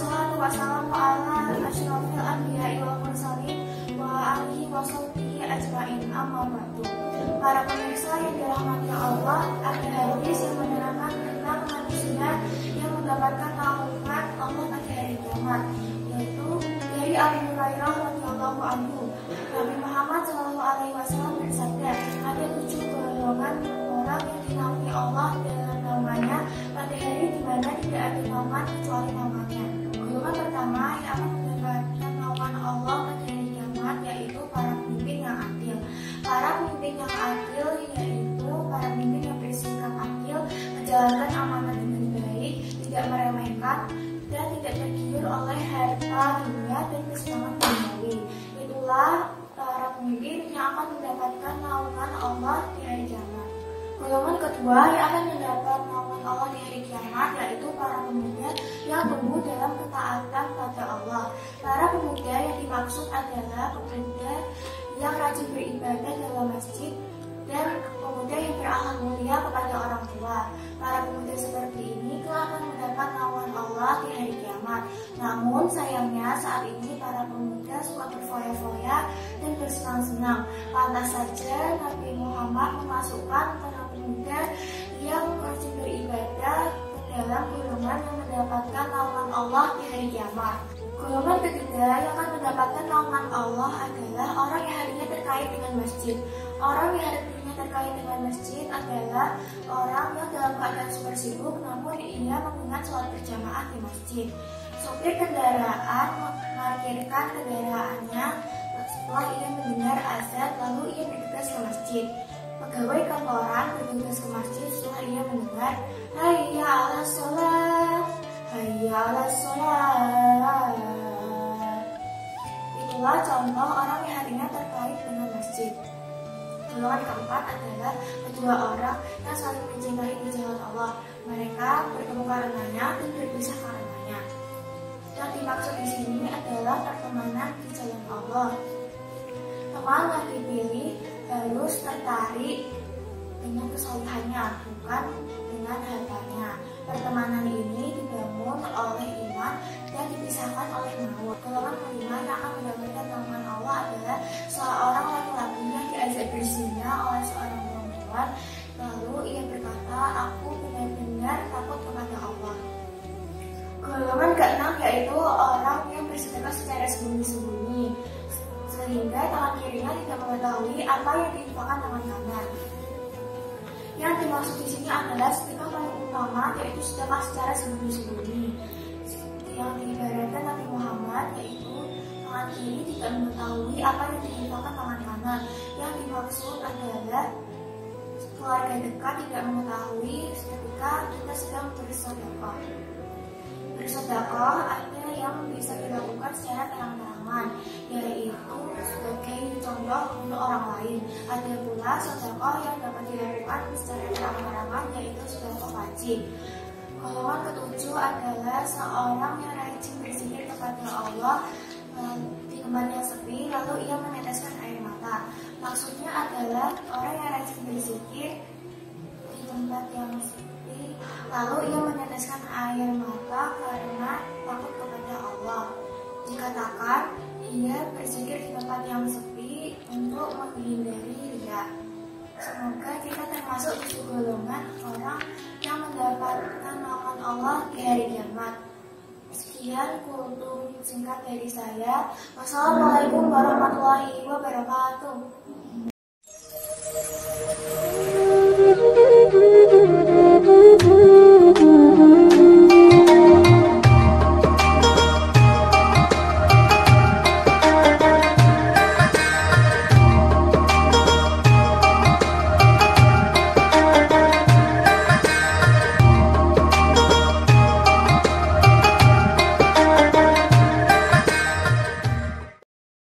wassalatu wassalamu ala asyrofil anbiya'i wal mursalin wa alihi wa sahbihi ajma'in, amma ba'du. Para pemirsa yang dirahmati Allah, ada hadis yang menerangkan tentang manusia yang mendapatkan naungan Allah pada hari kiamat, yaitu dari Abu Hurairah radhiyallahu anhu. Nabi Muhammad SAW bersabda, ada 7 golongan orang yang dinaungi Allah dalam namanya pada hari di mana tidak ada naungan kecuali namanya. Golongan pertama yang akan mendapatkan naungan Allah pada hari kiamat yaitu para pemimpin yang adil. Para pemimpin yang adil yaitu para pemimpin yang bersikap adil, menjalankan amanah dengan baik, tidak meremehkan, dan tidak tergiur oleh harta dunia dan kesenangan duniawi. Itulah para pemimpin yang akan mendapatkan naungan Allah di hari kiamat. Golongan kedua yang akan mendapat naungan Allah di hari kiamat yaitu para pemuda yang tumbuh dalam ketaatan pada Allah. Para pemuda yang dimaksud adalah pemuda yang rajin beribadah dalam masjid dan pemuda yang berakhlak mulia kepada orang tua. Para pemuda seperti ini akan mendapat naungan Allah di hari kiamat. Namun sayangnya saat ini para pemuda suka berfoya-foya dan bersenang-senang. Pantas saja Nabi Muhammad memasukkan para pemuda yang rajin beribadah ke dalam golongan yang mendapatkan naungan Allah di hari kiamat. Golongan ketiga yang akan mendapatkan naungan Allah adalah orang yang harinya terkait dengan masjid. Orang yang harinya terkait dengan masjid adalah orang yang dalam keadaan super sibuk namun ia mengingat sholat berjamaah di masjid. Sopir kendaraan memarkirkan kendaraannya setelah ia mendengar azan lalu ia bergegas ke masjid. Pegawai kantoran bergegas ke masjid setelah ia mendengar hayya 'alas sholat, hayya 'alas sholat. Itulah contoh orang yang harinya terkait dengan masjid. Golongan keempat adalah kedua orang yang saling mencintai di jalan Allah. Mereka bertemu karenanya dan berpisah karenanya. Yang dimaksud di sini adalah pertemanan di jalan Allah. Teman yang dipilih harus tertarik dengan kesalehannya, bukan dengan hartanya. Pertemanan ini dibangun oleh iman dan dipisahkan oleh maut. Golongan kelima yang akan mendapatkan naungan Allah adalah seorang laki-laki yang diajak berzina oleh seorang perempuan, lalu ia berkata, aku benar-benar takut kepada Allah. Golongan keenam yaitu orang yang bersedekah secara sembunyi-sembunyi, sehingga tangan kirinya tidak mengetahui apa yang diinfakkan tangan kanan. Yang dimaksud di sini adalah sedekah paling utama yaitu sedekah secara sembunyi-sembunyi. Yang diibaratkan Nabi Muhammad yaitu tangan kiri tidak mengetahui apa yang diinfakkan tangan kanan. Yang dimaksud adalah keluarga dekat tidak mengetahui ketika kita sedang bersedekah. Bersedekah ada yang bisa dilakukan secara terang-terangan, yaitu sebagai contoh untuk orang lain. Ada pula sedekah yang dapat dilakukan secara terang-terangan, yaitu sedekah wajib. Golongan ketujuh adalah seorang yang rajin berzikir kepada Allah di tempat yang sepi, lalu ia meneteskan air mata. Maksudnya adalah orang yang rajin berzikir di tempat yang sepi, lalu ia meneteskan air mata karena takut kepada Allah. Dikatakan ia berzikir di tempat yang sepi untuk menghindari riya. Semoga kita termasuk di golongan orang yang mendapatkan naungan Allah di hari kiamat. Sekian kultum singkat dari saya. Wassalamualaikum warahmatullahi wabarakatuh.